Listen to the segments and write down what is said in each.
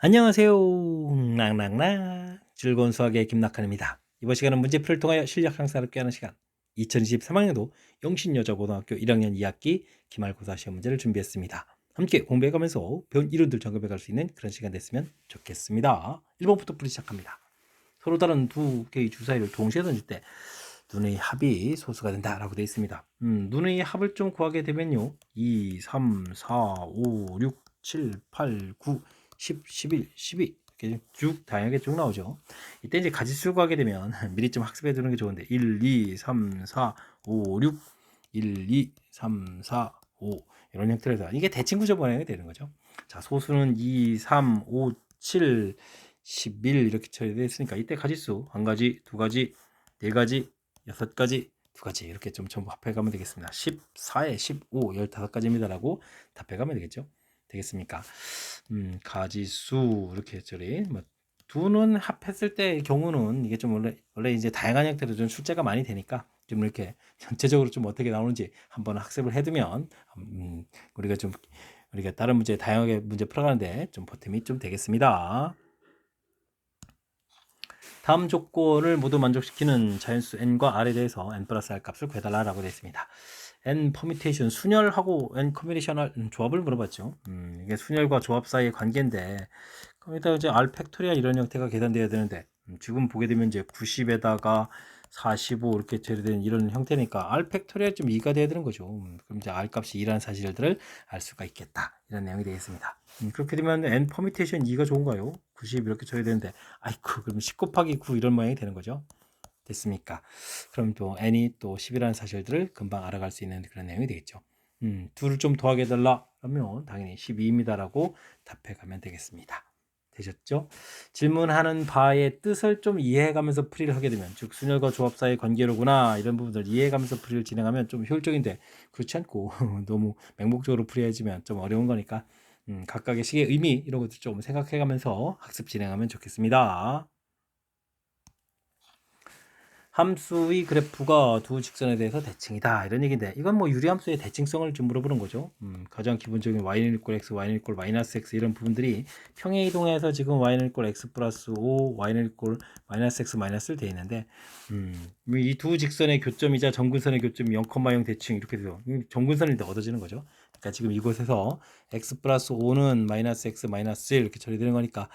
안녕하세요. 낭낭낭 즐거운 수학의 김낙한입니다. 이번 시간은 문제풀이를 통하여 실력 향상을 꾀하는 시간 2023학년도 영신여자고등학교 1학년 2학기 기말고사 시험 문제를 준비했습니다. 함께 공부해가면서 배운 이론들 점검해갈 수 있는 그런 시간 됐으면 좋겠습니다. 1번부터 풀이 시작합니다. 서로 다른 두 개의 주사위를 동시에 던질 때 눈의 합이 소수가 된다라고 되어 있습니다. 눈의 합을 좀 구하게 되면요. 2, 3, 4, 5, 6, 7, 8, 9, 10, 11, 12 이렇게 쭉 다양하게 쭉 나오죠. 이때 이제 가지수 구하게 되면 미리 좀 학습해 두는 게 좋은데 1, 2, 3, 4, 5, 6 1, 2, 3, 4, 5 이런 형태로 해서 이게 대칭 구조 모양이 되는 거죠. 자, 소수는 2, 3, 5, 7, 11 이렇게 처리되어 있으니까 이때 가지수 한 가지, 두 가지, 네 가지, 여섯 가지, 두 가지 이렇게 좀 전부 합해가면 되겠습니다. 14에 15, 15가지입니다라고 답해가면 되겠죠. 되겠습니까? 가지수 이렇게 처리. 뭐 두는 합했을 때 경우는 이게 좀 원래 이제 다양한 형태로 좀 출제가 많이 되니까 좀 이렇게 전체적으로 좀 어떻게 나오는지 한번 학습을 해두면 우리가 다른 문제 다양하게 문제 풀어가는데 좀 보탬이 좀 되겠습니다. 다음 조건을 모두 만족시키는 자연수 n과 r에 대해서 n 플러스 r 값을 구해달라고 되어 있습니다. n 퍼뮤테이션 순열하고 n 커뮤니셔널 조합을 물어봤죠. 이게 순열과 조합 사이의 관계인데 거기다 이제 r 팩토리얼 이런 형태가 계산되어야 되는데 지금 보게 되면 이제 90에다가 45 이렇게 처리되는 이런 형태니까 r 팩토리얼 좀 2가 돼야 되는 거죠. 그럼 이제 r 값이 2라는 사실들을 알 수가 있겠다. 이런 내용이 되겠습니다. 그렇게 되면 n 퍼뮤테이션 2가 좋은가요? 90 이렇게 처리되는데 아이쿠 그럼 10 곱하기 9 이런 모양이 되는 거죠. 됐습니까? 그럼 또 n이 또 10이라는 사실들을 금방 알아갈 수 있는 그런 내용이 되겠죠. 둘을 좀 더하게 해달라 그러면 당연히 12입니다라고 답해 가면 되겠습니다. 되셨죠? 질문하는 바의 뜻을 좀 이해해가면서 풀이를 하게 되면 즉 순열과 조합 사이의 관계로구나 이런 부분들 이해해가면서 풀이를 진행하면 좀 효율적인데 그렇지 않고 너무 맹목적으로 풀이해지면 좀 어려운 거니까 각각의 식의 의미 이런 것들 좀 생각해가면서 학습 진행하면 좋겠습니다. 함수의 그래프가 두 직선에 대해서 대칭이다 이런 얘기인데 이건 뭐 유리함수의 대칭성을 좀 물어보는 거죠. 가장 기본적인 y는 이꼴 x, y는 이꼴 마이너스 x 이런 부분들이 평행이동해서 지금 y는 이꼴 x 플러스 5, y는 이꼴 마이너스 x 마이너스를 돼 있는데 이 두 직선의 교점이자 점근선의 교점이 0,0 대칭 이렇게 돼서 점근선이 얻어지는 거죠. 그러니까 지금 이곳에서 x 플러스 5는 마이너스 x 마이너스 1 이렇게 처리되는 거니까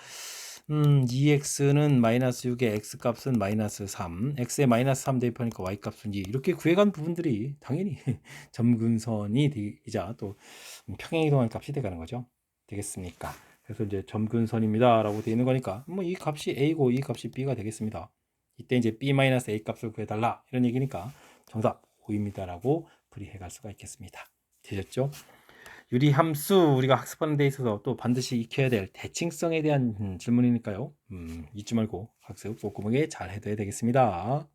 2x는 마이너스 6에 x값은 마이너스 3, x에 마이너스 3 대입하니까 y값은 2 이렇게 구해간 부분들이 당연히 점근선이 이자 또 평행이동한 값이 돼가는 거죠. 되겠습니까? 그래서 이제 점근선입니다 라고 되어 있는 거니까 뭐 이 값이 a고 이 값이 b가 되겠습니다. 이때 이제 b 마이너스 a 값을 구해달라 이런 얘기니까 정답 5입니다 라고 풀이해 갈 수가 있겠습니다. 되셨죠? 유리함수 우리가 학습하는 데 있어서 또 반드시 익혀야 될 대칭성에 대한 질문이니까요. 잊지 말고 학습 꼼꼼하게 잘 해둬야 되겠습니다.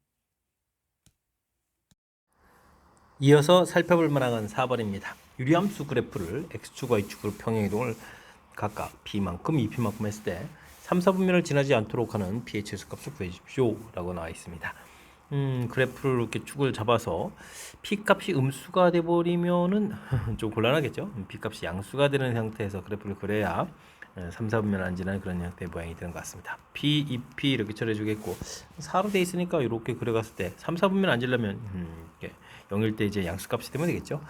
이어서 살펴볼 만한 4번입니다. 유리함수 그래프를 x축과 y축으로 평행이동을 각각 b만큼, 2p만큼 했을 때 3, 4분면을 지나지 않도록 하는 pH 수값을 구해 주십시오 라고 나와 있습니다. 그래프를 이렇게 축을 잡아서 P값이 음수가 돼버리면은 좀 곤란하겠죠. P값이 양수가 되는 형태에서 그래프를 그려야 3, 4분면 안 지나는 그런 형태의 모양이 되는 것 같습니다. P, 2P 이렇게 처리해주겠고 4로 돼 있으니까 이렇게 그려갔을 때 3, 4분면 안 지려면 이렇게 0일 때 이제 양수값이 되면 되겠죠.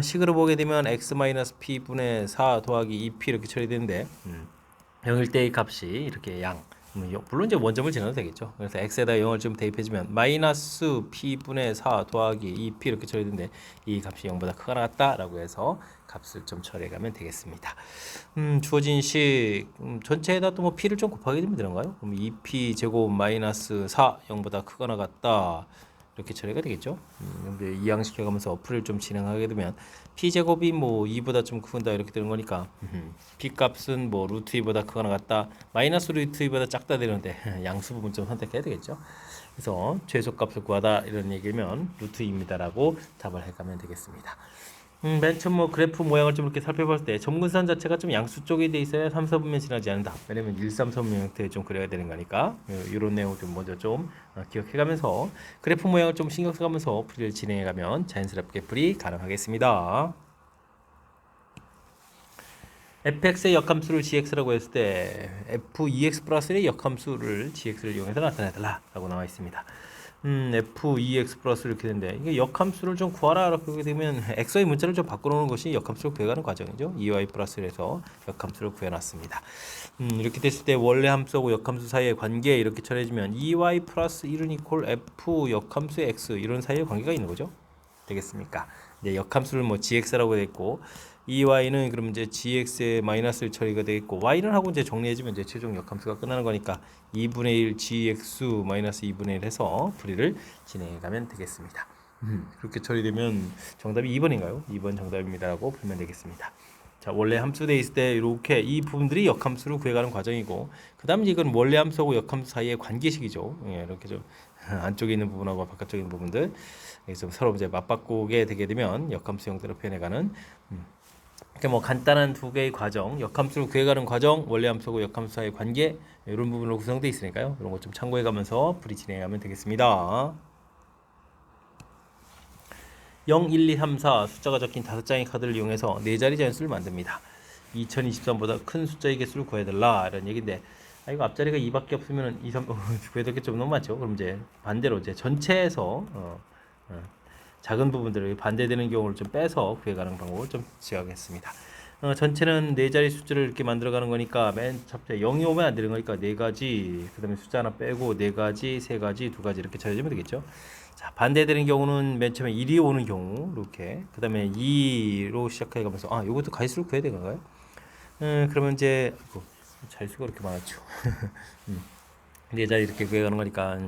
식으로 보게 되면 x-p분의 4 더하기 2p 이렇게 처리되는데 0일 때의 값이 이렇게 물론 이제 원점을 지나도 되겠죠. 그래서 x에다 0을 좀 대입해주면 마이너스 p분의 4 더하기 2p 이렇게 처리되는데 이 값이 0보다 크거나 같다라고 해서 값을 좀 처리해가면 되겠습니다. 주어진 식 전체에다 또 뭐 p를 좀 곱하게 되면 되는가요? 그럼 2p 제곱 마이너스 4 0보다 크거나 같다. 이렇게 처리가 되겠죠. 근데 이항시켜가면서 풀을 좀 진행하게 되면 p제곱이 뭐 2보다 좀 크다 이렇게 되는 거니까 p값은 뭐 루트 2보다 크거나 같다 마이너스 루트 2보다 작다 되는데 양수 부분 좀 선택해야 되겠죠. 그래서 최소값을 구하다 이런 얘기면 루트 2입니다라고 답을 해가면 되겠습니다. 맨 처음 뭐 그래프 모양을 좀 이렇게 살펴봤을 때 점근선 자체가 좀 양수 쪽에 돼 있어야 3, 4분면 지나지 않는다. 왜냐면 1, 3, 4분면 형태에 좀 그려야 되는 거니까 이런 내용 좀 먼저 좀 기억해가면서 그래프 모양을 좀 신경 써가면서 풀이를 진행해가면 자연스럽게 풀이 가능하겠습니다. fx의 역함수를 gx라고 했을 때 f2x 플러스의 역함수를 gx를 이용해서 나타내달라 라고 나와 있습니다. f2x 플러스 이렇게 되는데 이게 역함수를 좀 구하라 이렇게 되면 x의 문자를 좀 바꿔놓는 것이 역함수를 구해가는 과정이죠. 2y 플러스에서 역함수를 구해놨습니다. 이렇게 됐을 때 원래 함수하고 역함수 사이의 관계 이렇게 처리해주면 2y 플러스 1은 이퀄 f 역함수의 x 이런 사이의 관계가 있는 거죠. 되겠습니까? 이제 역함수를 뭐 gx라고 되어 있고 2y는 그럼 이제 gx의 마이너스 처리가 되겠고 y는 하고 이제 정리해주면 이제 최종 역함수가 끝나는 거니까 2분의 1 gx 마이너스 2분의 1 해서 풀이를 진행해 가면 되겠습니다. 그렇게 처리되면 정답이 2번인가요? 2번 정답입니다라고 풀면 되겠습니다. 자, 원래 함수 돼 있을 때 이렇게 이 부분들이 역함수로 구해가는 과정이고 그 다음 이건 원래 함수하고 역함수 사이의 관계식이죠. 예, 이렇게 좀 안쪽에 있는 부분하고 바깥쪽에 있는 부분들 그래서 서로 이제 맞바꾸게 되게 되면 역함수 형태로 표현해가는 이렇게 뭐 간단한 두 개의 과정, 역함수를 구해가는 과정, 원래 함수하고 역함수 사이의 관계 이런 부분으로 구성되어 있으니까요. 이런 것 좀 참고해가면서 풀이 진행하면 되겠습니다. 0, 1, 2, 3, 4 숫자가 적힌 5장의 카드를 이용해서 4자리 자연수를 만듭니다. 2023보다 큰 숫자의 개수를 구해달라 이런 얘기인데 이거 앞자리가 2밖에 없으면 2, 3 구해야 될 게 좀 너무 많죠. 그럼 이제 반대로 이제 전체에서 작은 부분들을 반대되는 경우를 좀 빼서 구해가는 방법을 좀 지어가겠습니다. 전체는 4자리 숫자를 이렇게 만들어가는 거니까 맨 첫째 0이 오면 안 되는 거니까 4가지 그 다음에 숫자 하나 빼고 4가지, 3가지, 2가지 이렇게 찾아주면 되겠죠. 자, 반대되는 경우는 맨 처음에 1이 오는 경우 이렇게 그 다음에 2로 시작해 가면서 이것도 가지수를 구해야 되는 건가요? 그러면 이제 자릿수가 이렇게 많았죠. 4자리 이렇게 구해가는 거니까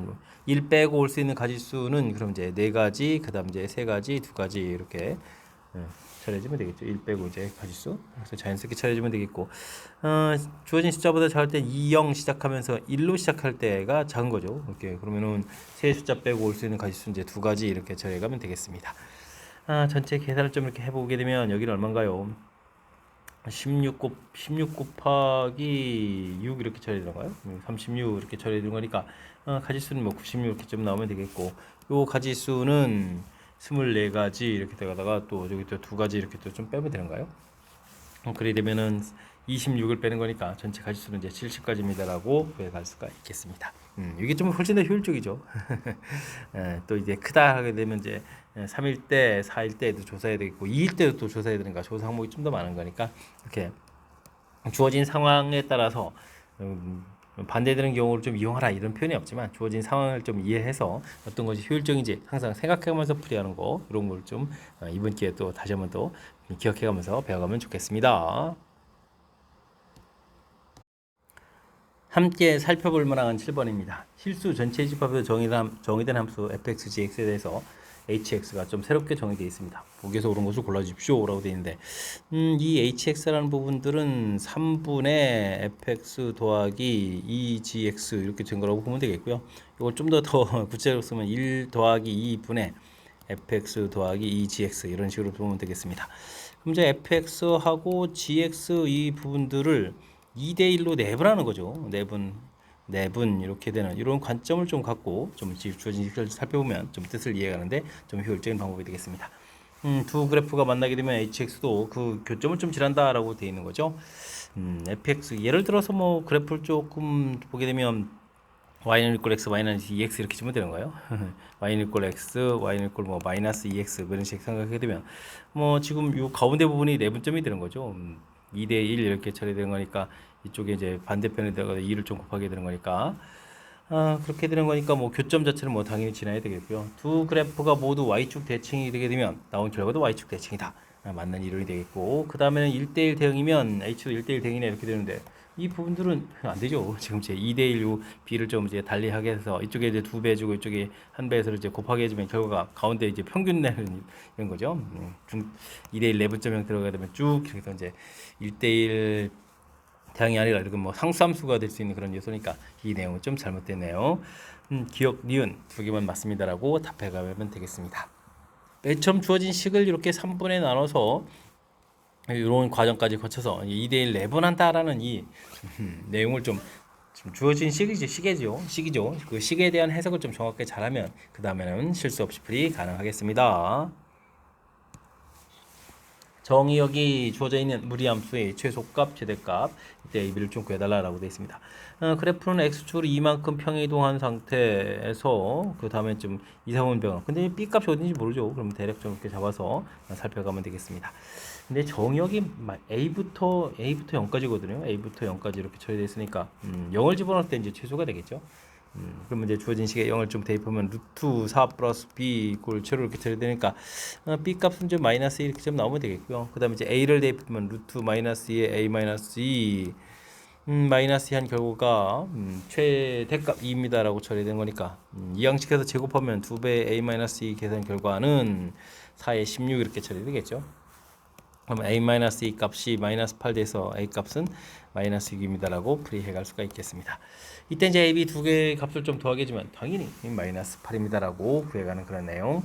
1 빼고 올 수 있는 가지수는 그럼 이제 4가지, 그 다음 이제 3가지, 2가지 이렇게 처리해주면 되겠죠. 1 빼고 이제 가지수. 그래서 자연스럽게 처리해주면 되겠고, 주어진 숫자보다 작을 때 2, 0 시작하면서 1로 시작할 때가 작은 거죠. 이렇게 그러면은 세 숫자 빼고 올 수 있는 가지수 이제 2가지 이렇게 처리해가면 되겠습니다. 전체 계산을 좀 이렇게 해보게 되면 여기는 얼마인가요? 16 곱하기 6 이렇게 처리되는가요? 36 이렇게 처리되는 거니까 가지수는 뭐 96 이렇게 좀 나오면 되겠고 요 가지수는 24가지 이렇게 되다가 또 여기 또 2가지 이렇게 또 좀 빼면 되는가요? 그래 되면은 26을 빼는 거니까 전체 가지수는 이제 70가지입니다라고 구해갈 수가 있겠습니다. 이게 좀 훨씬 더 효율적이죠. 또 이제 크다 하게 되면 이제 3일 때, 4일 때도 조사해야 되겠고 2일 때도 또 조사해야 되니까 조사 항목이 좀 더 많은 거니까 이렇게 주어진 상황에 따라서 반대되는 경우를 좀 이용하라 이런 표현이 없지만 주어진 상황을 좀 이해해서 어떤 것이 효율적인지 항상 생각해가면서 풀이하는 거 이런 걸 좀 이번 기회에 또 다시 한번 또 기억해가면서 배워가면 좋겠습니다. 함께 살펴볼 만한 7번입니다. 실수 전체 집합에서 정의된 함수 fx, gx에 대해서 hx가 좀 새롭게 정의되어 있습니다. 보기에서 옳은 것을 골라주십시오 라고 되어 있는데 이 hx라는 부분들은 3분의 fx 더하기 2gx 이렇게 된 거라고 보면 되겠고요. 이걸 좀 더 구체적으로 쓰면 1 더하기 2분의 fx 더하기 2gx 이런 식으로 보면 되겠습니다. 그럼 이제 fx하고 gx 이 부분들을 2대1로 내분하는 거죠. 내분 이렇게 되는 이런 관점을 좀 갖고 좀 주어진 식을 살펴보면 좀 뜻을 이해하는데 좀 효율적인 방법이 되겠습니다. 두 그래프가 만나게 되면 hx도 그 교점을 좀 지난다라고 되어 있는 거죠. fx 예를 들어서 뭐 그래프를 조금 보게 되면 y는 equal x, y는 ex 이렇게 주면 되는 거예요. y는 equal x, y는 equal 뭐 마이너스 ex 이런 식 생각하게 되면 뭐 지금 이 가운데 부분이 내분점이 되는 거죠. 2대1 이렇게 처리되는 거니까 이쪽에 이제 반대편에다가 2를 좀 곱하게 되는 거니까 그렇게 되는 거니까 뭐 교점 자체는 뭐 당연히 지나야 되겠고요. 두 그래프가 모두 y축 대칭이 되게 되면 나온 결과도 y축 대칭이다. 맞는 이론이 되겠고 그 다음에는 1대1 대응이면 h도 1대1 대응이네 이렇게 되는데 이 부분들은 안 되죠. 지금 제 2대1 b를 좀 이제 달리하게 해서 이쪽에 이제 2배 해주고 이쪽에 1배 해서 이제 곱하게 해주면 결과가 가운데 이제 평균 내는 이런 거죠. 2대1 내분점 형태로 되면 쭉 이렇게 해서 이제 1대1 대항이 아니라 이렇게 뭐 상수함수가 될 수 있는 그런 요소니까 이 내용은 좀 잘못됐네요. 기억, 니은 두 개만 맞습니다라고 답해가면 되겠습니다. 맨 처음 주어진 식을 이렇게 3분에 나눠서 이런 과정까지 거쳐서 2대1 내분한다라는 이 내용을 좀 주어진 시기죠. 그 식에 대한 해석을 좀 정확하게 잘하면 그 다음에는 실수 없이 풀이 가능하겠습니다. 정의역이 주어져 있는 무리함수의 최소값, 최대값, 이때 AB를 좀 구해달라고 되어 있습니다. 그래프는 X축으로 이만큼 평이동한 상태에서 그 다음에 좀 이상원 변화. 근데 B값이 어딘지 모르죠. 그럼 대략 좀 이렇게 잡아서 살펴가면 되겠습니다. 근데 정의역이 A부터 0까지거든요. A부터 0까지 이렇게 처리되어 있으니까 0을 집어넣을 때 이제 최소가 되겠죠. 그러면 이제 주어진 식에 0을 좀 대입하면 루트 4 플러스 b 이꼴 0로 이렇게 처리되니까 b 값은 좀 마이너스 이렇게 좀 나오면 되겠고요. 그 다음에 이제 a를 대입하면 루트 마이너스 2에 a 마이너스 2 마이너스 한 결과가 최대값 2입니다 라고 처리된 거니까 이 양식에서 제곱하면 2배 a 마이너스 2 계산 결과는 4에 16 이렇게 처리되겠죠. 그럼 a-2 값이 마이너스 8 돼서 a 값은 마이너스 6입니다 라고 풀이해 갈 수가 있겠습니다. 이때 이제 a, b 두 개의 값을 좀 더하게 해주면 당연히 마이너스 8입니다 라고 구해가는 그런 내용.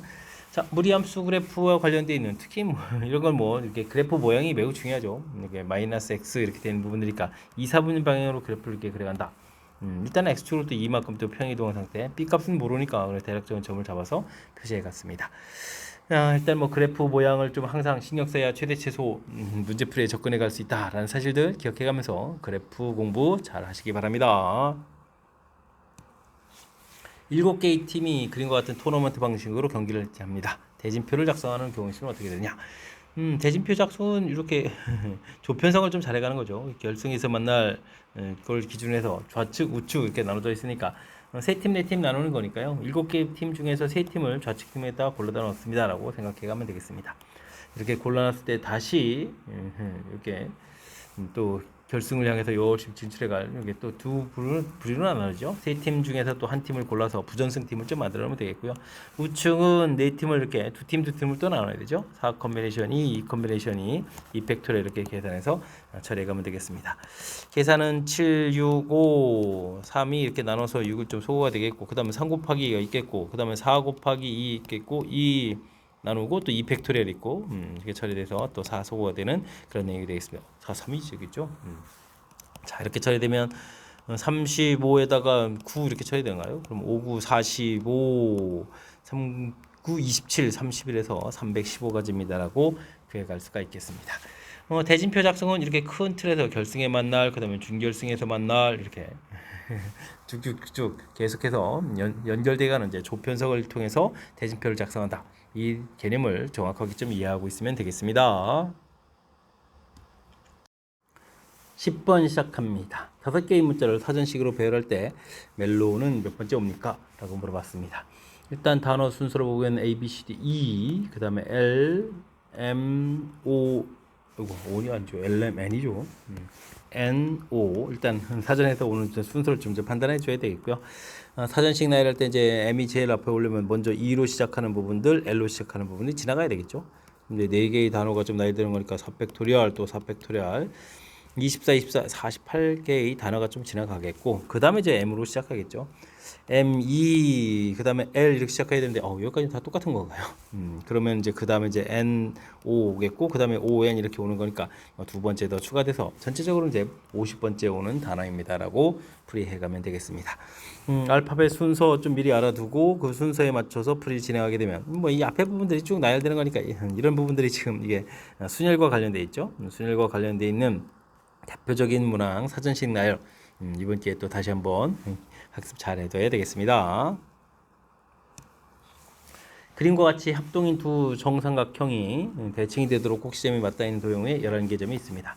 자, 무리함수 그래프와 관련되어 있는 특히 이런 건 이렇게 그래프 모양이 매우 중요하죠. 이게 마이너스 x 이렇게 되는 부분들이니까 2, 4분 방향으로 그래프를 이렇게 그려간다. 일단은 x축으로 또 이만큼 또 평이동한 상태, b 값은 모르니까 대략적인 점을 잡아서 표시해 갔습니다. 일단 그래프 모양을 좀 항상 신경 써야 최대 최소 문제풀이에 접근해 갈 수 있다라는 사실들 기억해 가면서 그래프 공부 잘 하시기 바랍니다. 7개의 팀이 그림과 같은 토너먼트 방식으로 경기를 합니다. 대진표를 작성하는 경우의 수는 어떻게 되느냐? 대진표 작성은 이렇게 조편성을 좀 잘해가는 거죠. 결승에서 만날 그걸 기준으로 해서 좌측, 우측 이렇게 나눠져 있으니까 세 팀, 네 팀 나누는 거니까요. 7개 팀 중에서 세 팀을 좌측 팀에다가 골라다 넣습니다. 라고 생각해 가면 되겠습니다. 이렇게 골라놨을 때 다시 이렇게 또 결승을 향해서 열심히 진출해갈 이게 또 두 부류로 나누죠. 세 팀 중에서 또 한 팀을 골라서 부전승 팀을 좀 만들어 놓으면 되겠고요. 우측은 네 팀을 이렇게 두 팀을 또 나눠야 되죠. 4 컴비네이션이 2 컴비네이션이 2 팩토리얼 이렇게 계산해서 처리해 가면 되겠습니다. 계산은 7, 6, 5, 3이 이렇게 나눠서 6을 좀 소거가 되겠고, 그 다음에 3 곱하기 2가 있겠고, 그 다음에 4 곱하기 2 있겠고, 2 나누고 또 2 팩토리얼 있고 이렇게 처리돼서 또 4 소거가 되는 그런 내용이 되겠습니다. 4, 3이지 겠죠? 자, 이렇게 처리되면 35에다가 9 이렇게 처리되나요? 그럼 5, 9, 45, 3, 9, 27, 31에서 315가지입니다라고 구해갈 수가 있겠습니다. 대진표 작성은 이렇게 큰 틀에서 결승에 만날, 그 다음에 준결승에서 만날 이렇게 쭉쭉쭉 계속해서 연결되어가는 이제 조편성을 통해서 대진표를 작성한다. 이 개념을 정확하게 좀 이해하고 있으면 되겠습니다. 10번 시작합니다. 5개의 문자를 사전식으로 배열할 때 멜로우는 몇 번째 옵니까? 라고 물어봤습니다. 일단 단어 순서로 보면 A, B, C, D, E, 그 다음에 L, M, O, 이거 O니 아니죠? L, M, N이죠. N, O. 일단 사전에서 오는 순서를 좀 판단해 줘야 되겠고요. 사전식 나열할 때 이제 M이 제일 앞에 오려면 먼저 E로 시작하는 부분들, L로 시작하는 부분이 지나가야 되겠죠. 이제 4개의 단어가 좀 나열되는 거니까 4팩토리얼, 또 4팩토리얼, 24, 24, 48개의 단어가 좀 지나가겠고, 그 다음에 이제 M으로 시작하겠죠. M, E, 그 다음에 L 이렇게 시작해야 되는데, 여기까지 다 똑같은 건가요? 그러면 이제 그 다음에 이제 N, O겠고, 그 다음에 O, N 이렇게 오는 거니까 두 번째 더 추가돼서 전체적으로 이제 50번째 오는 단어입니다라고 풀이해 가면 되겠습니다. 알파벳 순서 좀 미리 알아두고 그 순서에 맞춰서 풀이 진행하게 되면 이 앞에 부분들이 쭉 나열되는 거니까 이런 부분들이 지금 이게 순열과 관련돼 있죠. 순열과 관련돼 있는 대표적인 문항 사전식 나열 이번 기회에 또 다시 한번 학습 잘 해둬야 되겠습니다. 그림과 같이 합동인 두 정삼각형이 대칭이 되도록 꼭지점이 맞닿아 있는 도형에 11개 점이 있습니다.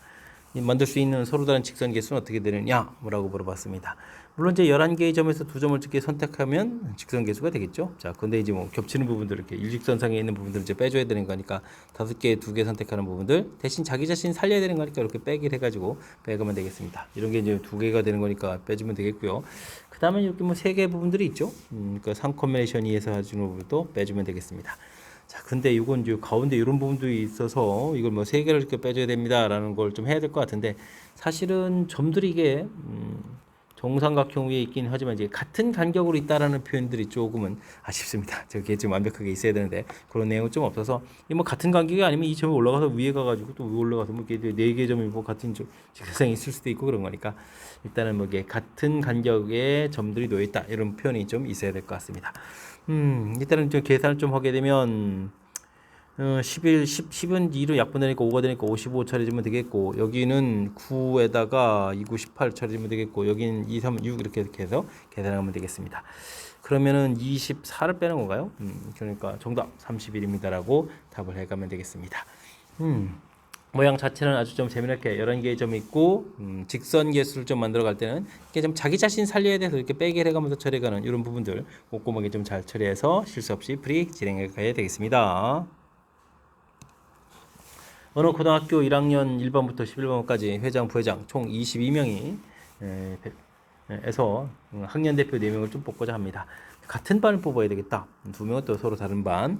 만들 수 있는 서로 다른 직선 개수는 어떻게 되느냐? 라고 물어봤습니다. 물론 이제 11개의 점에서 2점을 찍게 선택하면 직선 개수가 되겠죠. 자, 근데 이제 겹치는 부분들 이렇게 일직선상에 있는 부분들을 이제 빼줘야 되는 거니까 5개, 2개 선택하는 부분들 대신 자기 자신 살려야 되는 거니까 이렇게 빼기를 해가지고 빼가면 되겠습니다. 이런 게 이제 2개가 되는 거니까 빼주면 되겠고요. 그 다음에 이렇게 3개의 부분들이 있죠. 그러니까 3 컴비네이션 2에서 해주는 부분도 빼주면 되겠습니다. 자, 근데 이건 이제 가운데 이런 부분들이 있어서 이걸 3개를 이렇게 빼줘야 됩니다라는 걸 좀 해야 될 것 같은데 사실은 점들이 이게 정삼각형 위에 있긴 하지만 이제 같은 간격으로 있다라는 표현들이 조금은 아쉽습니다. 저게 좀 완벽하게 있어야 되는데 그런 내용은 좀 없어서 같은 간격이 아니면 이 점이 올라가서 위에 가가지고 또 위에 올라가서 이렇게 4개의 점이 같은 직선이 있을 수도 있고 그런 거니까 일단은 이게 같은 간격의 점들이 놓여 있다 이런 표현이 좀 있어야 될 것 같습니다. 일단은 좀 계산을 좀 하게 되면 10은 2로 약분되니까 5가 되니까 55 처리해주면 되겠고, 여기는 9에다가 2, 9, 18 처리해주면 되겠고, 여기는 2, 3, 6 이렇게 해서 계산하면 되겠습니다. 그러면은 24를 빼는 건가요? 그러니까 정답 31입니다라고 답을 해가면 되겠습니다. 모양 자체는 아주 좀 재미있게 11개의 점이 있고, 직선 계수를 좀 만들어 갈 때는 이렇게 좀 자기 자신 살려야 돼서 이렇게 빼기를 해가면서 처리해가는 이런 부분들 꼼꼼하게 좀 잘 처리해서 실수 없이 프리 진행해 가야 되겠습니다. 어느 고등학교 1학년 1번부터 11번까지 회장, 부회장 총 22명이 에서 학년 대표 4명을 좀 뽑고자 합니다. 같은 반을 뽑아야 되겠다. 2명은 또 서로 다른 반.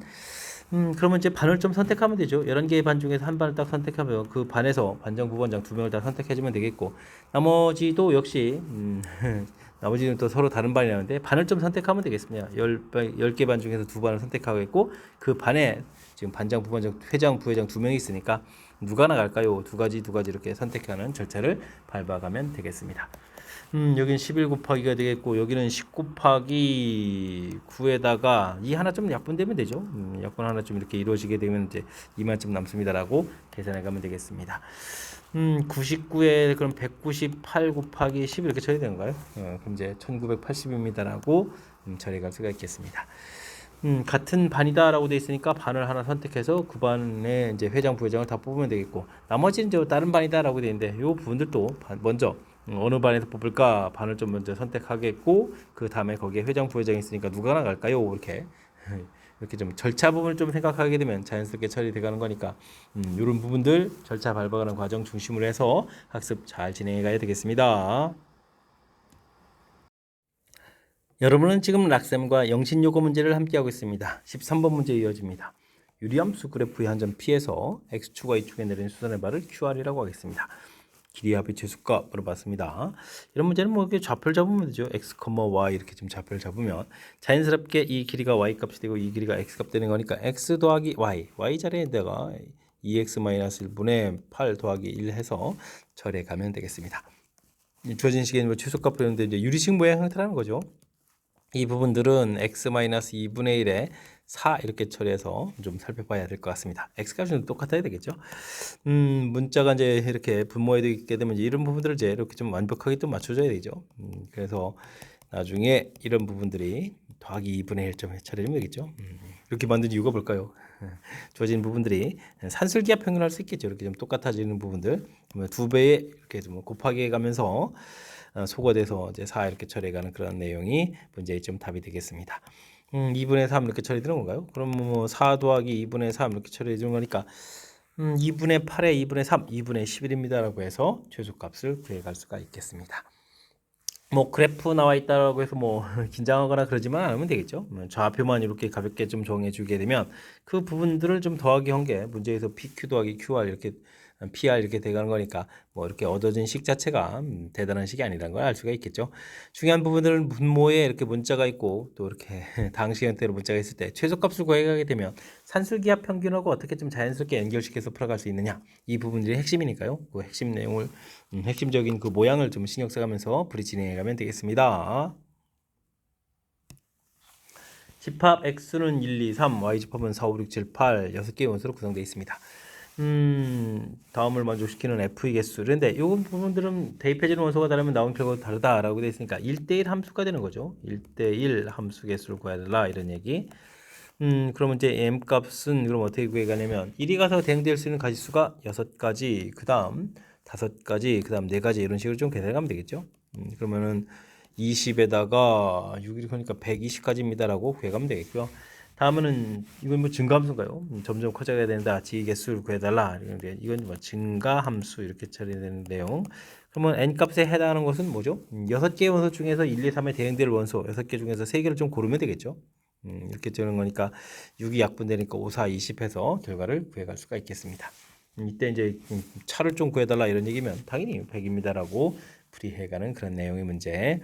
그러면 이제 반을 좀 선택하면 되죠. 11개의 반 중에서 한 반을 딱 선택하면 그 반에서 반장, 부반장 2명을 다 선택해주면 되겠고, 나머지도 역시 나머지는 또 서로 다른 반이라는데 반을 좀 선택하면 되겠습니다. 10개 반 중에서 2반을 선택하겠고, 그 반에 지금 반장, 부반장, 회장, 부회장 2명이 있으니까 누가 나갈까요? 두 가지 이렇게 선택하는 절차를 밟아가면 되겠습니다. 여기는 11 곱하기가 되겠고, 여기는 10 곱하기 9에다가 이 하나 좀 약분되면 되죠. 약분 하나 좀 이렇게 이루어지게 되면 이제 2만점 남습니다라고 계산해 가면 되겠습니다. 99에 그럼 198 곱하기 10 이렇게 처리되는 건가요? 그럼 이제 1980입니다라고 처리할 수가 있겠습니다. 같은 반이다라고 돼 있으니까 반을 하나 선택해서 그 반에 이제 회장, 부회장을 다 뽑으면 되겠고, 나머지는 이제 다른 반이다라고 돼 있는데, 요 부분들도 먼저 어느 반에서 뽑을까 반을 좀 먼저 선택하겠고, 그 다음에 거기에 회장, 부회장이 있으니까 누가 나갈까요? 이렇게 좀 절차 부분을 좀 생각하게 되면 자연스럽게 처리돼가는 거니까, 이런 부분들 절차 밟아가는 과정 중심으로 해서 학습 잘 진행해 가야 되겠습니다. 여러분은 지금 락셈과 영신요거 문제를 함께하고 있습니다. 13번 문제 이어집니다. 유리함수 그래프의 한 점 P에서 X축과 Y축에 내린 수선의 발을 QR이라고 하겠습니다. 길이 합의 최소값 물어봤습니다. 이런 문제는 뭐 이렇게 좌표를 잡으면 되죠. X, Y 이렇게 좀 좌표를 잡으면 자연스럽게 이 길이가 Y 값이 되고 이 길이가 X 값 되는 거니까 X 더하기 Y 자리에다가 2X-1분의 8 더하기 1 해서 절해 가면 되겠습니다. 주어진 시계는 뭐 최소값 그렸는데 이제 유리식 모양 형태라는 거죠. 이 부분들은 x-2분의 1에 4 이렇게 처리해서 좀 살펴봐야 될 것 같습니다. x값은 똑같아야 되겠죠. 문자가 이제 이렇게 분모해 되게 되면 이제 이런 부분들을 이제 이렇게 좀 완벽하게 또 맞춰줘야 되죠. 그래서 나중에 이런 부분들이 더하기 2분의 1점 처리하면 되겠죠. 이렇게 만든 이유가 뭘까요? 주어진 부분들이 산술기하 평균할 수 있겠죠. 이렇게 좀 똑같아지는 부분들 2배에 이렇게 좀 곱하기 해가면서 소거돼서 이제 4 이렇게 처리해가는 그런 내용이 문제의 좀 답이 되겠습니다. 2분의 3 이렇게 처리되는 건가요? 그럼 뭐 4 더하기 2분의 3 이렇게 처리해 주는 거니까 2분의 8에 2분의 3, 2분의 11입니다라고 해서 최소값을 구해갈 수가 있겠습니다. 뭐 그래프 나와 있다라고 해서 뭐 긴장하거나 그러지만 않으면 되겠죠. 좌표만 이렇게 가볍게 좀 정해주게 되면 그 부분들을 좀 더하기 한 게 문제에서 PQ 더하기 QR 이렇게 PR 이렇게 돼가는 거니까 뭐 이렇게 얻어진 식 자체가 대단한 식이 아니라는 걸 알 수가 있겠죠. 중요한 부분들은 분모에 이렇게 문자가 있고 또 이렇게 당시 형태로 문자가 있을 때 최소값을 구해가게 되면 산술기하 평균하고 어떻게 좀 자연스럽게 연결시켜서 풀어갈 수 있느냐 이 부분들이 핵심이니까요. 그 핵심 내용을 핵심적인 그 모양을 좀 신경 써가면서 풀이 진행해 가면 되겠습니다. 집합 X는 1, 2, 3, Y 집합은 4, 5, 6, 7, 8 6개의 원소로 구성되어 있습니다. 다음을 만족시키는 F의 개수. 그런데 이 부분들은 대입해지는 원소가 다르면 나온 결과가 다르다라고 되어 있으니까 1대1 함수가 되는 거죠. 1대1 함수 개수를 구해달라 이런 얘기. 그러면 이제 M 값은 그럼 어떻게 구해가냐면 1이 가서 대응될 수 있는 가지수가 6가지, 그 다음 5가지, 그 다음 4가지 이런 식으로 좀 계산하면 되겠죠. 그러면은 20에다가 6이 그러니까 120가지입니다라고 구해가면 되겠고요. 다음은 이건 뭐 증가함수인가요? 점점 커져야 된다. 지개수를 구해달라. 이건 뭐 증가함수 이렇게 처리되는 내용. 그러면 n 값에 해당하는 것은 뭐죠? 6개의 원소 중에서 1, 2, 3에 대응될 원소 6개 중에서 3개를 좀 고르면 되겠죠. 이렇게 되는 거니까 6이 약분되니까 5, 4, 20 해서 결과를 구해갈 수가 있겠습니다. 이때 이제 차를 좀 구해달라 이런 얘기면 당연히 100입니다라고 풀이해가는 그런 내용의 문제.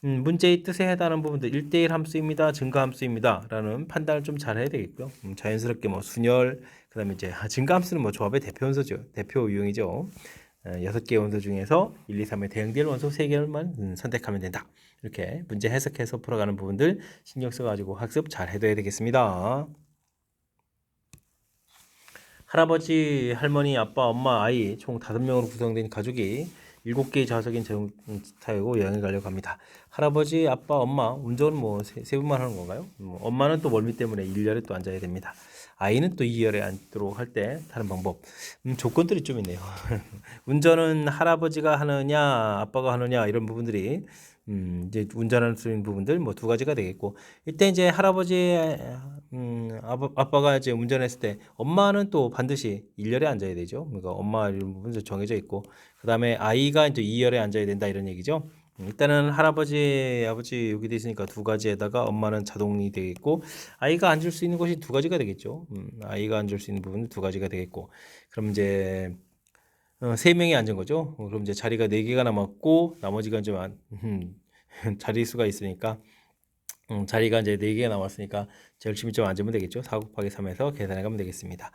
문제의 뜻에 해당하는 부분들 1대1 함수입니다. 증가 함수입니다. 라는 판단을 좀 잘 해야 되겠고요. 자연스럽게 뭐 순열, 그 다음에 이제 증가 함수는 뭐 조합의 대표 원소죠. 대표 유형이죠. 6개의 원소 중에서 1, 2, 3에 대응될 원소 3개만 선택하면 된다. 이렇게 문제 해석해서 풀어가는 부분들 신경 써가지고 학습 잘 해둬야 되겠습니다. 할아버지, 할머니, 아빠, 엄마, 아이 총 5명으로 구성된 가족이 7개의 좌석인 자동차 타고 여행을 가려고 합니다. 할아버지, 아빠, 엄마, 운전은 뭐 세 분만 하는 건가요? 엄마는 또 멀미 때문에 1열에 또 앉아야 됩니다. 아이는 또 2열에 앉도록 할 때 다른 방법. 조건들이 좀 있네요. 운전은 할아버지가 하느냐, 아빠가 하느냐 이런 부분들이 이제 운전할 수 있는 부분들 뭐 2가지가 되겠고, 이때 이제 할아버지 아빠가 이제 운전했을 때 엄마는 또 반드시 1열에 앉아야 되죠. 그러니까 엄마 이런 부분도 정해져 있고, 그다음에 아이가 이제 2열에 앉아야 된다 이런 얘기죠. 일단은 할아버지, 아버지 여기 돼 있으니까 2가지에다가 엄마는 자동이 되겠고, 아이가 앉을 수 있는 곳이 2가지가 되겠죠. 아이가 앉을 수 있는 부분은 2가지가 되겠고, 그럼 이제 3명이 앉은 거죠. 그럼 이제 자리가 4개가 남았고, 나머지가 이제 자리수가 있으니까, 자리가 이제 4개가 남았으니까 열심히 좀 앉으면 되겠죠. 4 곱하기 3에서 계산해 가면 되겠습니다.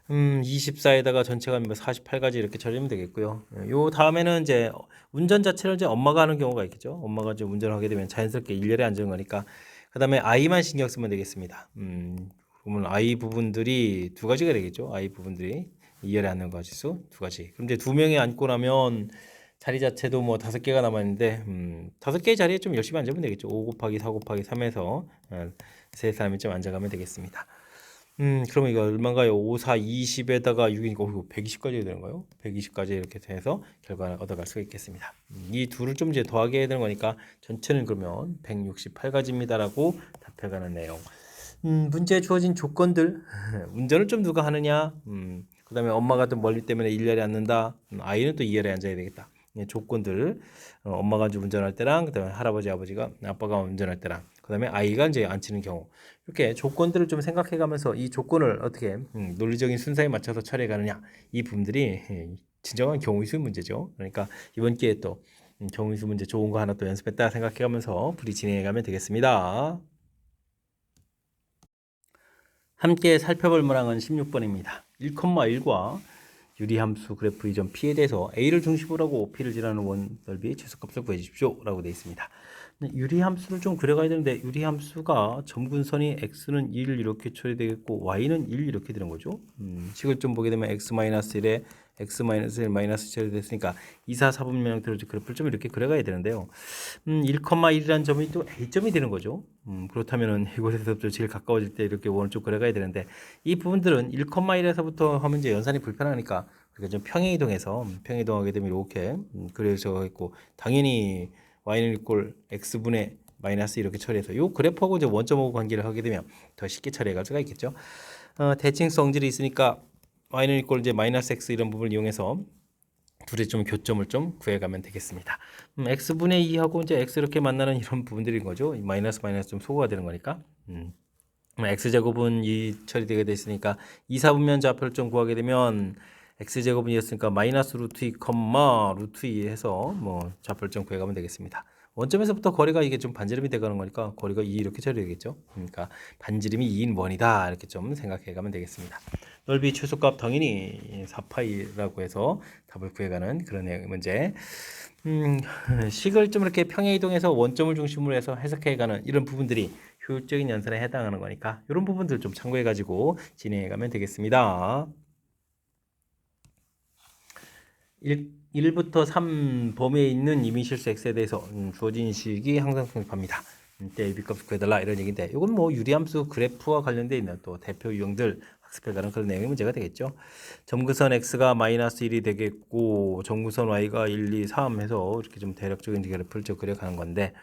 24에다가 전체가 48가지 이렇게 처리하면 되겠고요. 요 다음에는 이제 운전 자체를 이제 엄마가 하는 경우가 있겠죠. 엄마가 이제 운전을 하게 되면 자연스럽게 1열에 앉은 거니까. 그 다음에 아이만 신경 쓰면 되겠습니다. 그러면 아이 부분들이 2가지가 되겠죠. 아이 부분들이 2열에 앉는 가지수 2가지. 그럼 이제 2명이 앉고 나면 자리 자체도 뭐 5개가 남았는데 5개의 자리에 좀 열심히 앉으면 되겠죠. 5 곱하기 4 곱하기 3에서 세 사람이 좀 앉아가면 되겠습니다. 그러면 이거 얼마인가요? 5, 4, 20에다가 6이니까 이거 120까지 되는 거예요? 120까지 이렇게 해서 결과를 얻어갈 수가 있겠습니다. 이 둘을 좀 이제 더하게 해야 되는 거니까 전체는 그러면 168가지입니다라고 답해가는 내용. 문제에 주어진 조건들, 운전을 좀 누가 하느냐, 그 다음에 엄마가 좀 멀리 때문에 1열에 앉는다, 아이는 또 2열에 앉아야 되겠다. 조건들, 엄마가 이제 운전할 때랑, 그 다음에 할아버지, 아빠가 운전할 때랑, 그 다음에 아이가 이제 앉히는 경우, 이렇게 조건들을 좀 생각해 가면서 이 조건을 어떻게 논리적인 순서에 맞춰서 처리해 가느냐, 이 부분들이 진정한 경우수 문제죠. 그러니까 이번 기회에 또 경우수 문제 좋은 거 하나 또 연습했다 생각해 가면서 풀이 진행해 가면 되겠습니다. 함께 살펴볼 문항은 16번입니다. 1,1과 유리함수 그래프 이점 P에 대해서 A를 중심으로 하고 P를 지나는 원 넓이의 최소값을 구해 주십시오 라고 되어 있습니다. 유리함수를 좀 그려가야 되는데, 유리함수가 점근선이 x는 1 이렇게 처리되겠고 y는 1 이렇게 되는 거죠. 식을 좀 보게 되면 x-1에 x-1 마이너스 처리됐으니까 2, 4, 4분면 형태로 그래프를 좀 이렇게 그려가야 되는데요. 1,1이라는 점이 또 a점이 되는 거죠. 그렇다면은 이곳에서부터 제일 가까워질 때 이렇게 원을 쭉 그려가야 되는데, 이 부분들은 1,1에서부터 하면 이제 연산이 불편하니까 그러니까 좀 평행이동해서 평행이동하게 되면 이렇게 그려져 있고, 당연히 y는 이꼴 x분의 마이너스 이렇게 처리해서 이 그래프하고 이제 원점하고 관계를 하게 되면 더 쉽게 처리할 수가 있겠죠. 대칭성질이 있으니까 y는 이꼴 이제 마이너스 x 이런 부분을 이용해서 둘의 좀 교점을 좀 구해가면 되겠습니다. x분의 2하고 이제 x 이렇게 만나는 이런 부분들인 거죠. 마이너스 좀 소거가 되는 거니까. x제곱은 2 처리되게 됐으니까 2, 4분면 좌표를 좀 구하게 되면 x제곱은이었으니까 마이너스 루트 2, 루트 2 해서 뭐 좌표를 좀 구해가면 되겠습니다. 원점에서부터 거리가 이게 좀 반지름이 되가는 거니까 거리가 2 이렇게 처리되겠죠. 그러니까 반지름이 2인 원이다 이렇게 좀 생각해 가면 되겠습니다. 넓이 최소값 당연히 4파이라고 해서 답을 구해가는 그런 문제. 식을 좀 이렇게 평행 이동해서 원점을 중심으로 해서 해석해가는 이런 부분들이 효율적인 연산에 해당하는 거니까 이런 부분들 좀 참고해 가지고 진행해 가면 되겠습니다. 1부터 3 범위에 있는 이민실수 x에 대해서 주어진 식이 항상 성립합니다. 이때 B값을 구해달라 이런 얘기인데, 이건 뭐 유리함수 그래프와 관련되어 있는 또 대표 유형들 학습해가는 그런 내용의 문제가 되겠죠. 점근선 x가 마이너스 1이 되겠고 점근선 y가 1, 2, 3 해서 이렇게 좀 대략적인 그래프를 좀 그려가는 건데,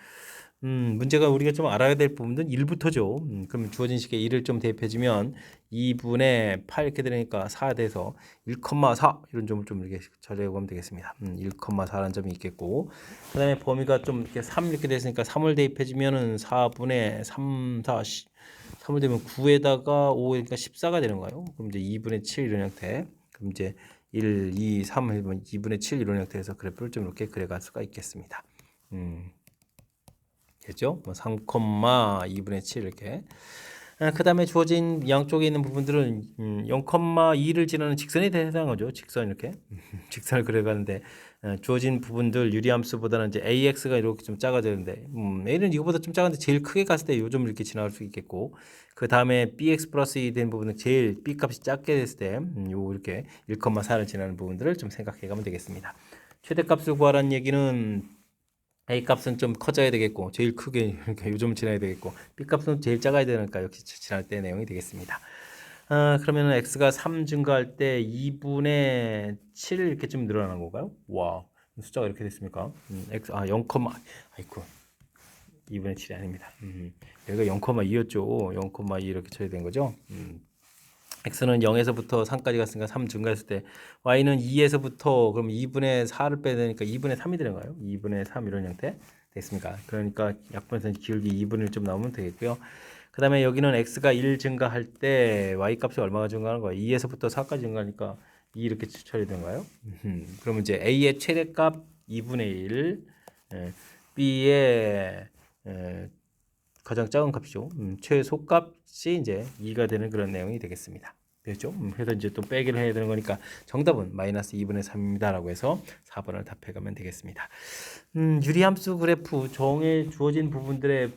문제가 우리가 좀 알아야 될 부분은 1부터죠. 그럼 주어진 식에 1을 좀 대입해주면 2분의 8 이렇게 되니까 4 돼서 1,4 이런 점을 좀 이렇게 처리해보면 되겠습니다. 1,4라는 점이 있겠고, 그 다음에 범위가 좀 이렇게 3 이렇게 됐으니까 3을 대입해주면은 4분의 3, 4, 3을 대면 9에다가 5, 그러니까 14가 되는 거예요. 그럼 이제 2분의 7 이런 형태. 그럼 이제 1, 2, 3 해보면 2분의 7 이런 형태에서 그래프를 좀 이렇게 그려갈 수가 있겠습니다. 됐죠? 뭐 3, 2분의 7 이렇게. 그 다음에 주어진 양쪽에 있는 부분들은 0,2를 지나는 직선에 해당하는 거죠. 직선 이렇게 직선을 그려가는데 주어진 부분들 유리함수보다는 이제 AX가 이렇게 좀 작아지는데 A는 이거보다 좀 작은데 제일 크게 갔을 때 요점 이렇게 지나갈 수 있겠고 그 다음에 BX 플러스 2 된 부분은 제일 B 값이 작게 됐을 때 요 이렇게 1,4를 지나는 부분들을 좀 생각해 가면 되겠습니다. 최대값을 구하라는 얘기는 A 값은 좀 커져야 되겠고 제일 크게 이렇게 요점 지나야 되겠고 B 값은 제일 작아야 되니까 역시 지날 때 내용이 되겠습니다. 그러면은 x가 3 증가할 때 2분의 7 이렇게 좀 늘어나는 건가요? 와, 숫자가 이렇게 됐습니까? x 0, 아이쿠 2분의 7이 아닙니다. 여기가 0,2였죠. 0,2 이렇게 처리된 거죠. x는 0에서부터 3까지 갔으니까 3 증가했을 때 y는 2에서부터 그럼 2분의 4를 빼야 되니까 2분의 3이 되는가요? 2분의 3 이런 형태 됐습니까? 그러니까 약분해서 기울기 2분의 1 좀 나오면 되겠고요. 그 다음에 여기는 x가 1 증가할 때 y 값이 얼마가 증가하는 거예요? 2에서부터 4까지 증가하니까 2 이렇게 처리된가요? 그러면 이제 a의 최대값 2분의 1 b의 가장 작은 값이죠. 최소값이 이제 2가 되는 그런 내용이 되겠습니다. 됐죠? 그래서 이제 또 빼기를 해야 되는 거니까 정답은 마이너스 2분의 3입니다. 라고 해서 4번을 답해가면 되겠습니다. 유리함수 그래프 정해 주어진 부분들의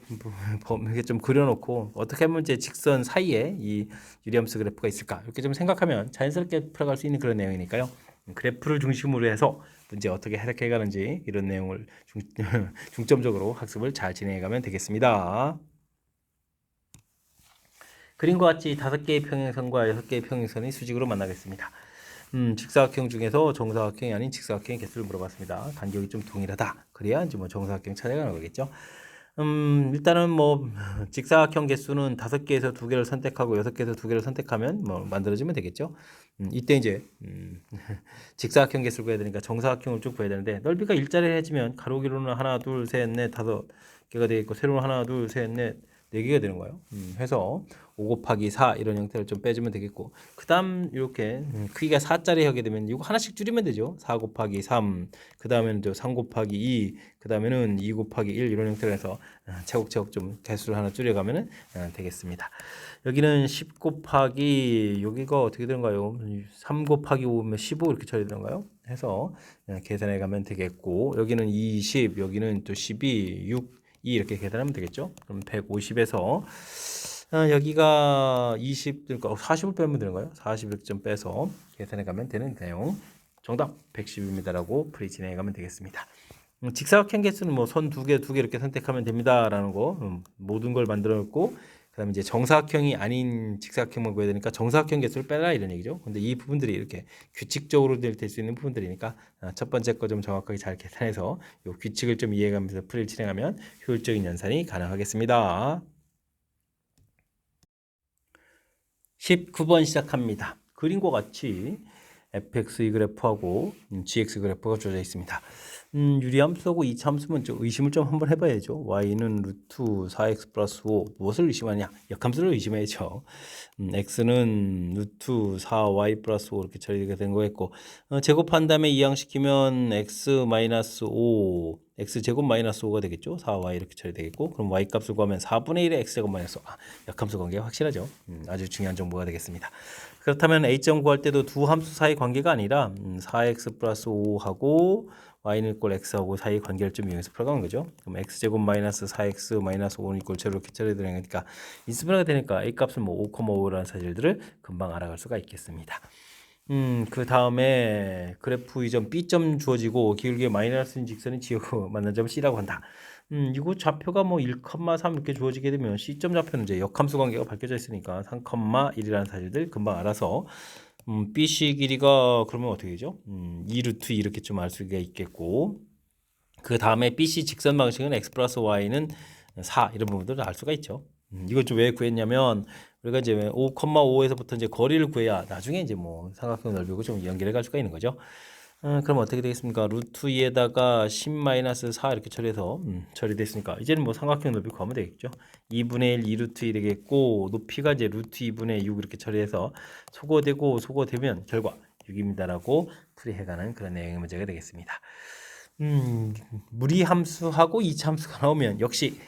이렇게 좀 그려놓고 어떻게 하면 이제 직선 사이에 이 유리함수 그래프가 있을까 이렇게 좀 생각하면 자연스럽게 풀어갈 수 있는 그런 내용이니까요. 그래프를 중심으로 해서 문제 어떻게 해석해 가는지 이런 내용을 중점적으로 학습을 잘 진행해 가면 되겠습니다. 그림과 같이 5개의 평행선과 6개의 평행선이 수직으로 만나겠습니다. 직사각형 중에서 정사각형이 아닌 직사각형의 개수를 물어봤습니다. 간격이 좀 동일하다. 그래야 이제 뭐 정사각형 찾아가는 거겠죠. 일단은 뭐 직사각형 개수는 5개에서 2개를 선택하고 6개에서 2개를 선택하면 뭐 만들어지면 되겠죠. 이때 이제 직사각형 개수를 구해야 되니까 정사각형을 쭉 구해야 되는데 넓이가 일자리를 해지면 가로 길이로는 하나, 둘, 셋, 넷, 5개가 되겠고 세로는 하나, 둘, 셋, 넷, 4개가 되는 거예요. 해서 5 곱하기 4 이런 형태를 좀 빼주면 되겠고 그 다음 이렇게 크기가 4짜리 하게 되면 이거 하나씩 줄이면 되죠. 4 곱하기 3 그 다음에는 3 곱하기 2 그 다음에는 2 곱하기 1 이런 형태로 해서 차곡차곡 좀 개수를 하나 줄여가면 되겠습니다. 여기는 10 곱하기 여기가 어떻게 되는가요? 3 곱하기 5면 15 이렇게 처리되는가요? 해서 계산해 가면 되겠고 여기는 20 여기는 또 12 6 2 이렇게 계산하면 되겠죠. 그럼 150에서 여기가 20 그러니까 40을 빼면 되는가요? 40을 좀 빼서 계산해 가면 되는 내용. 정답 110입니다라고 풀이 진행해 가면 되겠습니다. 직사각형 개수는 뭐 선 2개 이렇게 선택하면 됩니다라는 거 모든 걸 만들어 놓고 그다음에 이제 정사각형이 아닌 직사각형만 구해야 되니까 정사각형 개수를 빼라 이런 얘기죠. 근데 이 부분들이 이렇게 규칙적으로 될 수 있는 부분들이니까 첫 번째 거 좀 정확하게 잘 계산해서 이 규칙을 좀 이해하면서 풀이를 진행하면 효율적인 연산이 가능하겠습니다. 19번 시작합니다. 그림과 같이 fx 그래프하고 gx 그래프가 주어져 있습니다. 유리함수하고 이차함수면 좀 의심을 좀 한번 해봐야죠. y는 루트 4x 플러스 5 무엇을 의심하냐? 역함수를 의심해야죠. x는 루트 4y 플러스 5 이렇게 처리가 된 거겠고 제곱한 다음에 이항시키면 x 마이너스 5 x 제곱 마이너스 5가 되겠죠. 4y 이렇게 처리되겠고 그럼 y 값을 구하면 4분의 1의 x 제곱 마이너스 5 역함수 관계가 확실하죠. 아주 중요한 정보가 되겠습니다. 그렇다면 a점 구할 때도 두 함수 사이 관계가 아니라 4x 플러스 5하고 y는 이꼴 x하고 사이 관계를 좀 이용해서 풀어가는 거죠. 그럼 x제곱 마이너스 4x 마이너스 5는 이꼴 제로 이렇게 처리되니까 인수분해가 되니까 a 값은 뭐 5,5라는 사실들을 금방 알아갈 수가 있겠습니다. 그 다음에 그래프 이점 B점 주어지고 기울기에 마이너스인 직선이 지우고 만난 점을 C라고 한다. 이거 좌표가 뭐 1,3 이렇게 주어지게 되면 C점 좌표는 이제 역함수 관계가 밝혀져 있으니까 3,1이라는 사실들 금방 알아서 BC 길이가 그러면 어떻게 되죠? 2루트 이렇게 좀 알 수가 있겠고 그 다음에 BC 직선 방식은 x 플러스 y는 4 이런 부분들을 알 수가 있죠. 이걸 좀 왜 구했냐면 우리가 이제 5,5에서부터 이제 거리를 구해야 나중에 이제 뭐 삼각형 넓이고 좀 연결해 갈 수가 있는 거죠. 그럼 어떻게 되겠습니까? 루트 2에다가 10-4 이렇게 처리해서 처리됐으니까 이제는 뭐 삼각형 넓이 구하면 되겠죠. 2분의 1 2루트 2 되겠고 높이가 이제 루트 2분의 6 이렇게 처리해서 소거되면 결과 6입니다라고 풀이해가는 그런 내용의 문제가 되겠습니다. 음, 무리함수하고 이차함수가 나오면 역시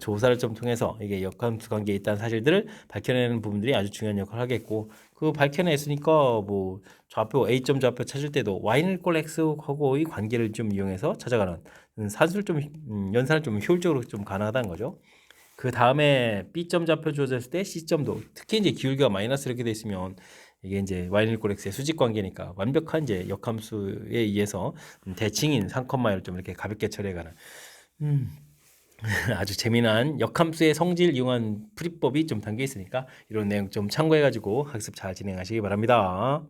조사를 좀 통해서 이게 역함수 관계에 있다는 사실들을 밝혀내는 부분들이 아주 중요한 역할을 하겠고, 그 밝혀냈으니까 뭐 좌표 A점 좌표 찾을 때도 Y는 꼴 X하고의 관계를 좀 이용해서 찾아가는 산술 좀 연산을 좀 효율적으로 좀 가능하다는 거죠. 그 다음에 B점 좌표 주어졌을 때 C점도 특히 이제 기울기가 마이너스 이렇게 돼 있으면 이게 이제 Y는 꼴 X의 수직 관계니까 완벽한 이제 역함수에 의해서 대칭인 3,1을 좀 이렇게 가볍게 처리해가는 음, 아주 재미난 역함수의 성질 이용한 풀이법이 좀 담겨 있으니까 이런 내용 좀 참고해가지고 학습 잘 진행하시기 바랍니다.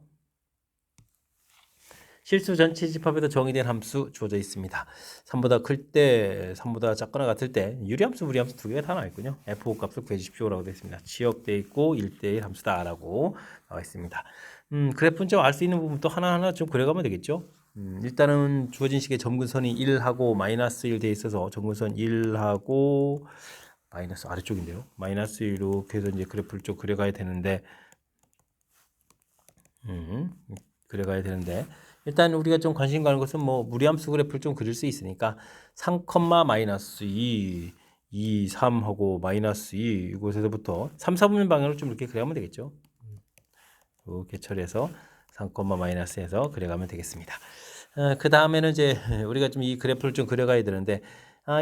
실수 전체 집합에도 정의된 함수 주어져 있습니다. 3보다 클 때, 3보다 작거나 같을 때 유리함수, 무리함수 두 개가 다 나와 있군요. F5 값을 구해주십시오라고 되어 있습니다. 취역되어 있고 1대1 함수다라고 나와 있습니다. 그래프는 좀 알 수 있는 부분 또 하나하나 좀 그려가면 되겠죠. 일단은 주어진 식의 점근선이 1하고 마이너스 1 돼 있어서 점근선 1하고 마이너스 아래쪽인데요. 마이너스 1로 해서 이제 그래프를 좀 그려가야 되는데 그려가야 되는데 일단 우리가 좀 관심 가는 것은 뭐 무리함수 그래프를 좀 그릴 수 있으니까 3, 마이너스 2, 2, 3하고 마이너스 2 이곳에서부터 3, 4분면 방향으로 좀 이렇게 그려가면 되겠죠. 이렇게 처리해서 3, 마이너스에서 그려가면 되겠습니다. 그 다음에는 이제 우리가 좀 이 그래프를 좀 그려가야 되는데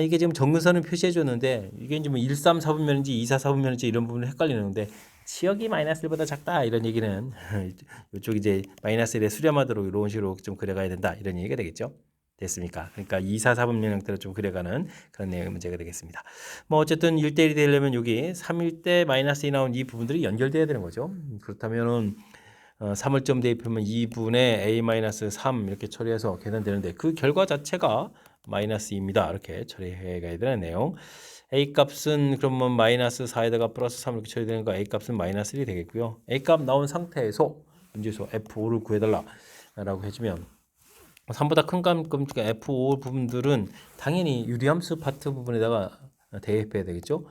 이게 지금 정근선을 표시해 줬는데 이게 이제 뭐 1, 3, 4분면인지 2, 4, 4분면인지 이런 부분을 헷갈리는데 치역이 마이너스 1보다 작다 이런 얘기는 이쪽 이제 마이너스 1에 수렴하도록 이런 식으로 좀 그려가야 된다 이런 얘기가 되겠죠. 됐습니까? 그러니까 2, 4, 4분면 형태로 좀 그려가는 그런 내용의 문제가 되겠습니다. 뭐 어쨌든 1대1이 되려면 여기 3일 때 마이너스 2 나온 이 부분들이 연결돼야 되는 거죠. 그렇다면은 3을 대입하면 2분의 a-3 이렇게 처리해서 계산되는데 그 결과 자체가 마이너스 2입니다. 이렇게 처리해 가야 되는 내용. a 값은 그러면 마이너스 4에다가 플러스 3 이렇게 처리되는 거 a 값은 마이너스 1이 되겠고요. a 값 나온 상태에서 문제에서 f5를 구해달라 라고 해주면 3보다 큰 값, 그러니까 f5 부분들은 당연히 유리함수 파트 부분에다가 대입해야 되겠죠.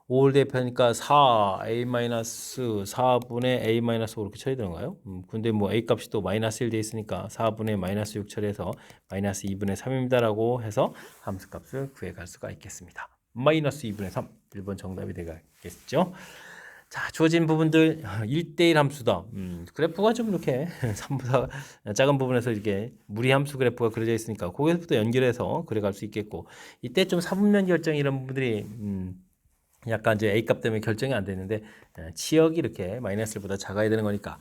5를 대입하니까 4a-4분의 a-5 이렇게 처리되는가요? 근데 뭐 a 값이 또 마이너스 1 돼 있으니까 4분의 마이너스 6 처리해서 마이너스 2분의 3입니다라고 해서 함수 값을 구해갈 수가 있겠습니다. 마이너스 2분의 3, 1번 정답이 되겠죠. 자, 주어진 부분들 1대1 함수다. 그래프가 좀 이렇게 3보다 작은 부분에서 이렇게 무리함수 그래프가 그려져 있으니까 거기서부터 연결해서 그려갈 수 있겠고 이때 좀 4분면 결정 이런 부분들이 약간 이제 A 값 때문에 결정이 안 되는데 치역이 이렇게 마이너스 1보다 작아야 되는 거니까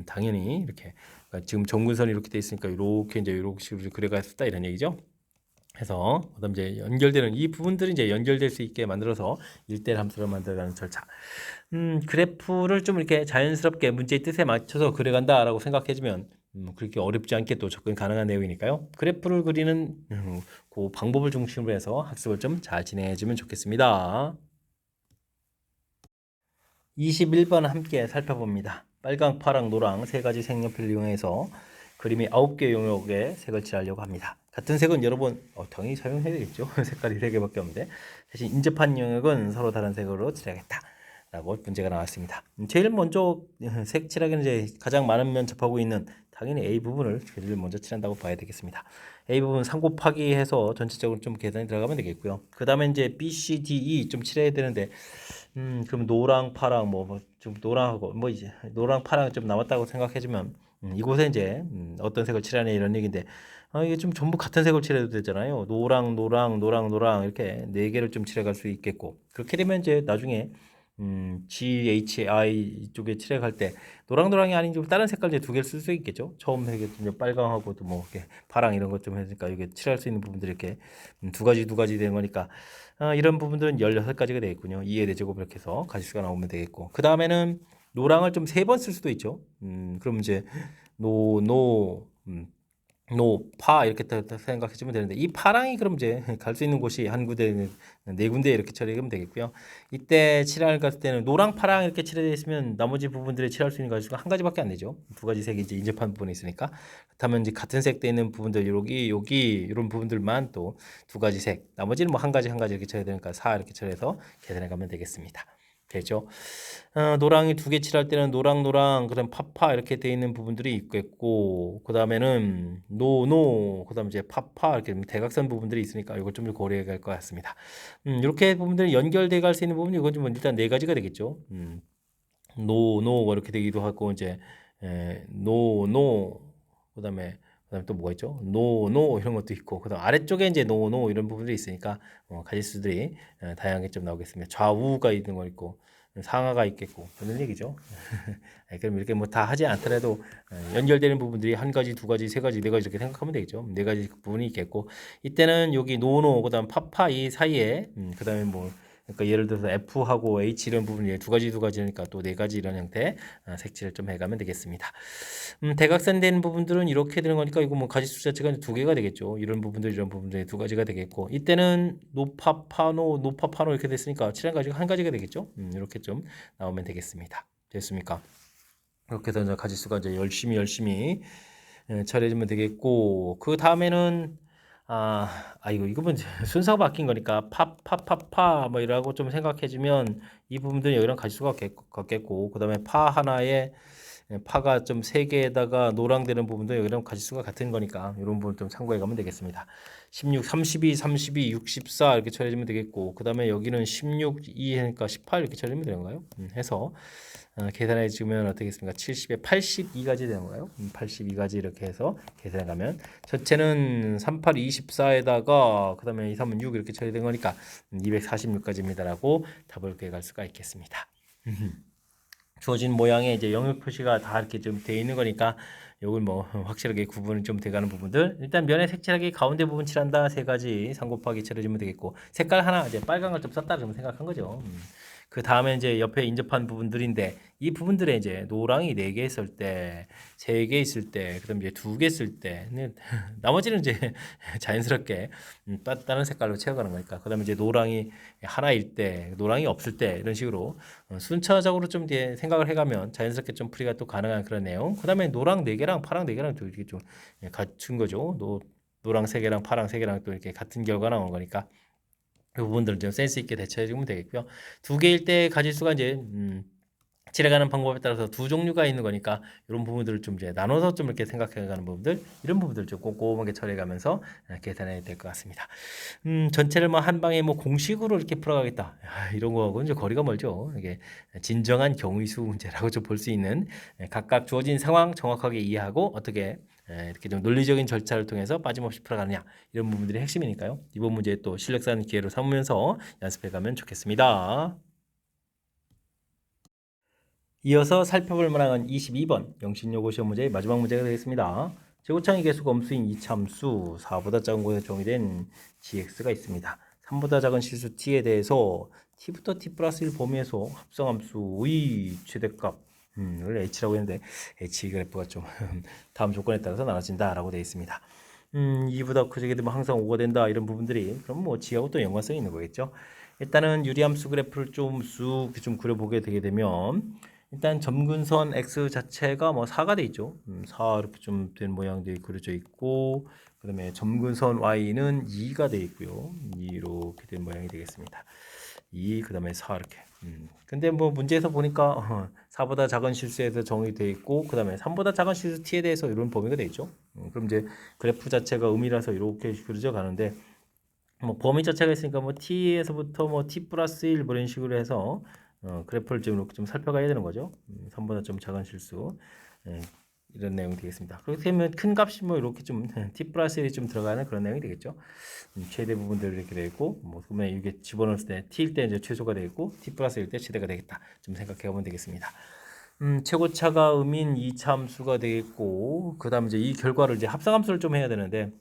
당연히 이렇게 그러니까 지금 정근선이 이렇게 돼 있으니까 이렇게 이제 이렇게 식으로 그려갔다 이런 얘기죠. 해서 그다음 이제 연결되는 이 부분들이 이제 연결될 수 있게 만들어서 1대1 함수를 만들어가는 절차. 그래프를 좀 이렇게 자연스럽게 문제의 뜻에 맞춰서 그려간다라고 생각해주면 그렇게 어렵지 않게 또 접근 가능한 내용이니까요. 그래프를 그리는 그 방법을 중심으로 해서 학습을 좀 잘 진행해주면 좋겠습니다. 21번 함께 살펴봅니다. 빨강, 파랑, 노랑 세 가지 색연필을 이용해서 그림이 9개 영역에 색을 칠하려고 합니다. 같은 색은 여러 번 당연히 사용해야 되겠죠. 색깔이 3개밖에 없는데 대신 인접한 영역은 서로 다른 색으로 칠하겠다. 라고 문제가 나왔습니다. 제일 먼저 색 칠하기는 이제 가장 많은 면 접하고 있는 당연히 A 부분을 제일 먼저 칠한다고 봐야 되겠습니다. A 부분 3 곱하기 해서 전체적으로 좀 계산이 들어가면 되겠고요. 그 다음에 이제 B, C, D, E 좀 칠해야 되는데 그럼 노랑, 파랑 좀 노랑하고 뭐 이제 노랑, 파랑 좀 남았다고 생각해주면 이곳에 이제 어떤 색을 칠하냐 이런 얘기인데 이게 좀 전부 같은 색을 칠해도 되잖아요. 노랑, 노랑, 노랑, 노랑 이렇게 4개를 좀 칠해갈 수 있겠고 그렇게 되면 이제 나중에 GHI 이쪽에 칠해갈 때 노랑노랑이 아닌 좀 다른 색깔 이제 2개를 쓸 수 있겠죠. 처음 색이 좀 빨강하고도 뭐 이렇게 파랑 이런 것 좀 해니까 이게 칠할 수 있는 부분들이 이렇게 2가지 되는 거니까 이런 부분들은 16가지가 되겠군요. 2의 대제곱 이렇게 해서 가지수가 나오면 되겠고 그 다음에는 노랑을 좀 3번 쓸 수도 있죠. 그럼 이제 노파 이렇게 생각해주면 되는데 이 파랑이 그럼 이제 갈 수 있는 곳이 한 군데 4군데 이렇게 처리하면 되겠고요. 이때 칠할 갔을 때는 노랑 파랑 이렇게 칠해져 있으면 나머지 부분들에 칠할 수 있는 가지수가 1가지밖에 안 되죠. 2가지 색이 이제 인접한 부분이 있으니까 그렇다면 이제 같은 색 돼 있는 부분들 여기 이런 부분들만 또 2가지 색 나머지는 뭐 1가지 이렇게 쳐야 되니까 4 이렇게 처리해서 계산해 가면 되겠습니다. 되죠. 노랑이 두 개 칠할 때는 노랑, 그다음 파파 이렇게 돼 있는 부분들이 있겠고, 그 다음에는 노, 그 다음 이제 파파 이렇게 대각선 부분들이 있으니까 이걸 좀 고려해야 할 것 같습니다. 이렇게 부분들이 연결돼 갈 수 있는 부분이 이건 좀 일단 네 가지가 되겠죠. 노 이렇게 되기도 하고 이제 노 그다음에 또 뭐가 있죠? 노 이런 것도 있고 그다음 아래쪽에 이제 노 이런 부분들이 있으니까 가지수들이 다양하게 좀 나오겠습니다. 좌우가 있는 거 있고 상하가 있겠고 그런 얘기죠. 그럼 이렇게 뭐 다 하지 않더라도 연결되는 부분들이 한 가지, 두 가지, 세 가지, 네 가지 이렇게 생각하면 되겠죠. 네 가지 부분이 있겠고 이때는 여기 노 그다음 파파 이 사이에 그다음에 뭐 그러니까 예를 들어서 F하고 H 이런 부분이 두 가지니까 또 네 가지 이런 형태 색칠을 좀 해가면 되겠습니다. 대각선 되는 부분들은 이렇게 되는 거니까 이거 뭐 가지수 자체가 두 개가 되겠죠. 이런 부분들이 두 가지가 되겠고 이때는 노파파노 이렇게 됐으니까 칠한 가지가 한 가지가 되겠죠. 이렇게 좀 나오면 되겠습니다. 됐습니까? 이렇게 해서 이제 가지수가 이제 열심히 처리해주면 되겠고 그 다음에는 이거 뭐 순서가 바뀐 거니까 파파파파 뭐 이라고 좀 생각해주면 이 부분들은 여기랑 가지수가 같겠고 그 다음에 파 하나에 파가 좀 세 개에다가 노랑되는 부분도 여기랑 가지수가 같은 거니까 이런 부분 좀 참고해 가면 되겠습니다. 16, 32, 64 이렇게 처리해주면 되겠고 그 다음에 여기는 16, 2 하니까 18 이렇게 처리하면 되는 거예요. 해서 계산해 주면 어떻게 겠습니까? 70에 82가지 되는 거예요. 82가지 이렇게 해서 계산해 가면 전체는 38, 24에다가 그 다음에 2, 3은 6 이렇게 처리된 거니까 246가지입니다라고 답을 구해갈 수가 있겠습니다. 주어진 모양에 이제 영역 표시가 다 이렇게 좀 되어 있는 거니까 요걸 뭐 확실하게 구분이 좀 돼가는 부분들 일단 면에 색칠하기 가운데 부분 칠한다 세 가지 3 곱하기 칠해주면 되겠고 색깔 하나 이제 빨간 걸 좀 썼다 좀 생각한 거죠. 그 다음에 이제 옆에 인접한 부분들인데 이 부분들에 이제 노랑이 4개 있을 때, 3개 있을 때, 그다음 이제 2개 있을 때, 나머지는 이제 자연스럽게 다른 색깔로 채워가는 거니까. 그다음에 이제 노랑이 하나일 때, 노랑이 없을 때 이런 식으로 순차적으로 좀 이제 생각을 해가면 자연스럽게 좀 풀이가 또 가능한 그런 내용. 그다음에 노랑 4개랑 파랑 4개랑 또 이렇게 좀 갖춘 거죠. 노랑 3개랑 파랑 3개랑 또 이렇게 같은 결과 나온 거니까. 그 부분들은 좀 센스 있게 대처해 주면 되겠고요. 2개일 때 가지수가 이제 칠해가는 방법에 따라서 두 종류가 있는 거니까 이런 부분들을 좀 이제 나눠서 좀 이렇게 생각해가는 부분들 이런 부분들 좀 꼼꼼하게 처리해가면서 계산해야 될 것 같습니다. 전체를 뭐 한 방에 뭐 공식으로 이렇게 풀어가겠다 이런 거하고는 이제 거리가 멀죠. 이게 진정한 경우의 수 문제라고 좀 볼 수 있는 각각 주어진 상황 정확하게 이해하고 어떻게 이렇게 좀 논리적인 절차를 통해서 빠짐없이 풀어가느냐 이런 부분들이 핵심이니까요. 이번 문제 또 실력 쌓는 기회로 삼으면서 연습해가면 좋겠습니다. 이어서 살펴볼 만한 22번 영신요고 시험 문제의 마지막 문제가 되겠습니다. 제곱창의 개수가 음수인 이참수 4보다 작은 곳에 정의된 gx가 있습니다. 3보다 작은 실수 t에 대해서 t부터 t 플러스 1 범위에서 합성함수의 최대값 을 h라고 했는데 h 그래프가 좀 다음 조건에 따라서 나눠진다라고 되어 있습니다. 2보다 크게 되면 항상 5가 된다 이런 부분들이 그럼 뭐 g하고 또 연관성이 있는 거겠죠. 일단은 유리함수 그래프를 좀 쑥 좀 그려보게 되게 되면 일단 점근선 x 자체가 뭐 4가 돼 있죠. 4 이렇게 좀 된 모양들이 그려져 있고 그다음에 점근선 y는 2가 돼 있고요. 2 이렇게 된 모양이 되겠습니다. 2 그다음에 4 이렇게. 근데 뭐 문제에서 보니까 4보다 작은 실수에서 정의되어 있고 그다음에 3보다 작은 실수 t에 대해서 이런 범위가 돼 있죠. 그럼 이제 그래프 자체가 음이라서 이렇게 그려져 가는데 뭐 범위 자체가 있으니까 뭐 t에서부터 뭐 t 플러스 1 뭐 이런 식으로 해서 그래프를 좀 이렇게 좀 살펴가야 되는 거죠. 3보다 좀 작은 실수 이런 내용이 되겠습니다. 그렇게 되면 큰 값이 뭐 이렇게 좀 t 플러스 1이 좀 들어가는 그런 내용이 되겠죠. 최대 부분들 이렇게 되고 뭐 그러면 이게 집어넣을 때 t일 때 이제 최소가 되겠고 t 플러스 1일 때 최대가 되겠다. 좀 생각해 보면 되겠습니다. 최고차가 음인 이차함수가 되겠고 그다음 이제 이 결과를 이제 합성함수를 좀 해야 되는데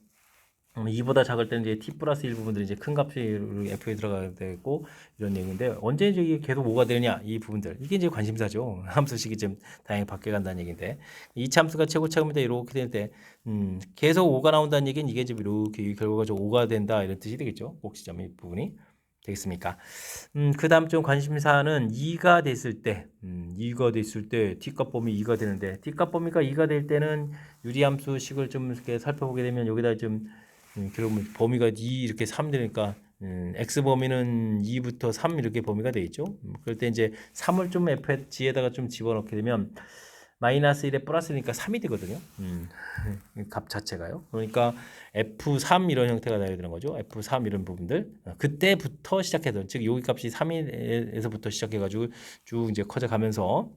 2보다 작을 때는 이제 t 플러스 1 부분들이 이제 큰 값이 f에 들어가야 되고 이런 내용인데 언제 이제 이게 계속 5가 되느냐 이 부분들 이게 이제 관심사죠. 함수식이 좀 다양히 바뀌어 간다는 얘기인데 이 함수가 최고차입니다 이렇게 될 때 계속 5가 나온다는 얘기는 이게 지금 이렇게 결과가 좀 5가 된다 이런 뜻이 되겠죠. 꼭지점 이 부분이 되겠습니까? 그 다음 좀 관심사는 2가 됐을 때 2가 됐을 때 t값 범위 2가 되는데 t값 범위가 2가 될 때는 유리함수식을 좀 이렇게 살펴보게 되면 여기다 좀 결국은 범위가 2 이렇게 3 되니까 x 범위는 2부터 3 이렇게 범위가 되어 있죠. 그럴 때 이제 3을 좀 fg에다가 좀 집어넣게 되면 마이너스 1에 플러스니까 3이 되거든요. 값 자체가요. 그러니까 F3 이런 형태가 나야 되는 거죠. F3 이런 부분들. 그때부터 시작해서 즉 여기 값이 3에서부터 시작해가지고 쭉 이제 커져가면서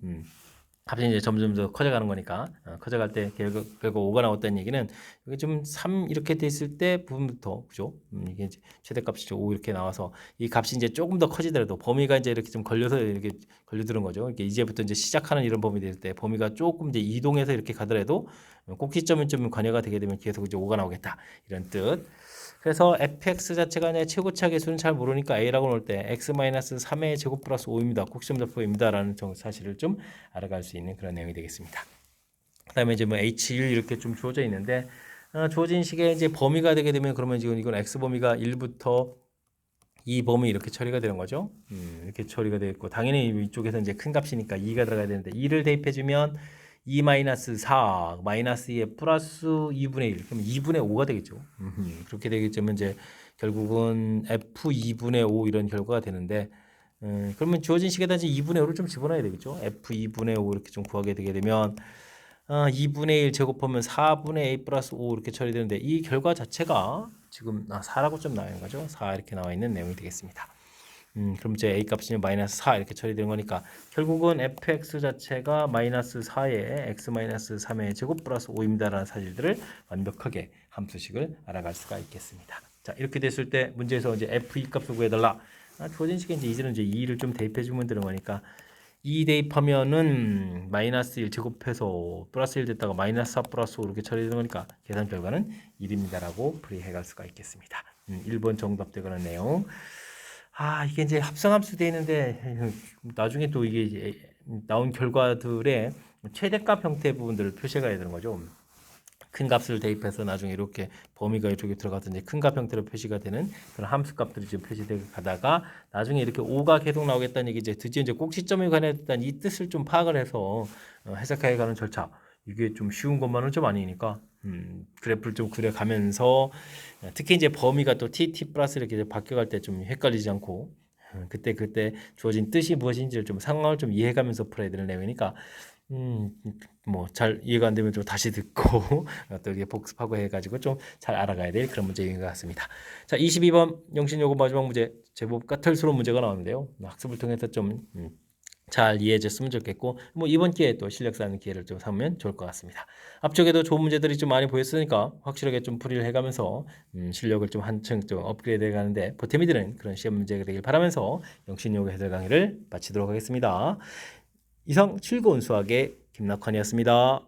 값이 이제 점점 더 커져가는 거니까 커져갈 때 결국 5가 나왔다는 얘기는 여기 좀 3 이렇게 됐을 때 부분부터 그죠? 이게 이제 최대값이 5 이렇게 나와서 이 값이 이제 조금 더 커지더라도 범위가 이제 이렇게 좀 걸려서 이렇게 걸려드는 거죠. 이렇게 이제부터 이제 시작하는 이런 범위 될 때 범위가 조금 이제 이동해서 이렇게 가더라도 꼭지점은 좀 관여가 되게 되면 계속 이제 5가 나오겠다 이런 뜻. 그래서 fx 자체가 그냥 최고차 계수는 잘 모르니까 a라고 넣을 때 x-3의 제곱 플러스 5입니다. 꼭지점 잡포입니다. 라는 사실을 좀 알아갈 수 있는 그런 내용이 되겠습니다. 그 다음에 이제 뭐 h1 이렇게 좀 주어져 있는데 주어진 식의 이제 범위가 되게 되면 그러면 지금 이건 x 범위가 1부터 이 범위 이렇게 처리가 되는 거죠. 이렇게 처리가 되어 있고 당연히 이쪽에서 이제 큰 값이니까 2가 들어가야 되는데 2를 대입해주면 2-4 마이너스 2에 플러스 2분의 1 그럼 2분의 5가 되겠죠. 그렇게 되겠지만 이제 결국은 f 2분의 5 이런 결과가 되는데 그러면 주어진 식에다 이제 2분의 5를 좀 집어넣어야 되겠죠. f 2분의 5 이렇게 좀 구하게 되게 되면 2분의 1 제곱하면 4분의 a 플러스 5 이렇게 처리되는데 이 결과 자체가 지금 4라고 좀 나와 있는 거죠. 4 이렇게 나와 있는 내용이 되겠습니다. 그럼 이제 a 값이 마이너스 4 이렇게 처리되는 거니까 결국은 fx 자체가 마이너스 4에 x-3의 제곱 플러스 5입니다라는 사실들을 완벽하게 함수식을 알아갈 수가 있겠습니다. 자 이렇게 됐을 때 문제에서 이제 f2 값을 구해달라. 주어진 식에 이제는 이제 2를 좀 대입해주면 되는 거니까 2 대입하면은 마이너스 1 제곱해서 플러스 1 됐다가 마이너스 4 플러스 5 이렇게 처리되는 거니까 계산 결과는 1입니다라고 풀이해갈 수가 있겠습니다. 1번 정답되거나 내용. 이게 이제 합성함수 되어 있는데 나중에 또 이게 이제 나온 결과들의 최대값 형태 부분들을 표시해가야 되는 거죠. 큰 값을 대입해서 나중에 이렇게 범위가 이쪽에 들어가서 이제 큰 값 형태로 표시가 되는 그런 함수 값들이 지금 표시되어 가다가 나중에 이렇게 5가 계속 나오겠다는 얘기 이제 드디어 이제 꼭지점에 관해했다는 이 뜻을 좀 파악을 해서 해석해 가는 절차. 이게 좀 쉬운 것만은 좀 아니니까 그래프를 좀 그려가면서 특히 이제 범위가 또 t 플러스 이렇게 이제 바뀌어갈 때 좀 헷갈리지 않고 그때 주어진 뜻이 무엇인지를 좀 상황을 좀 이해해가면서 풀어야 되는 내용이니까 뭐 잘 이해가 안 되면 좀 다시 듣고 또 이렇게 복습하고 해가지고 좀 잘 알아가야 될 그런 문제인 것 같습니다. 자, 22번 영신요금 마지막 문제 제법 까탈스러운 문제가 나오는데요. 학습을 통해서 좀 잘 이해해줬으면 좋겠고 뭐 이번 기회에 또 실력 쌓는 기회를 좀 삼으면 좋을 것 같습니다. 앞쪽에도 좋은 문제들이 좀 많이 보였으니까 확실하게 좀 풀이를 해가면서 실력을 좀 한층 좀 업그레이드 해가는데 보탬이 되는 그런 시험 문제가 되길 바라면서 영신요금 해설 강의를 마치도록 하겠습니다. 이상 즐거운 수학의 김낙환이었습니다.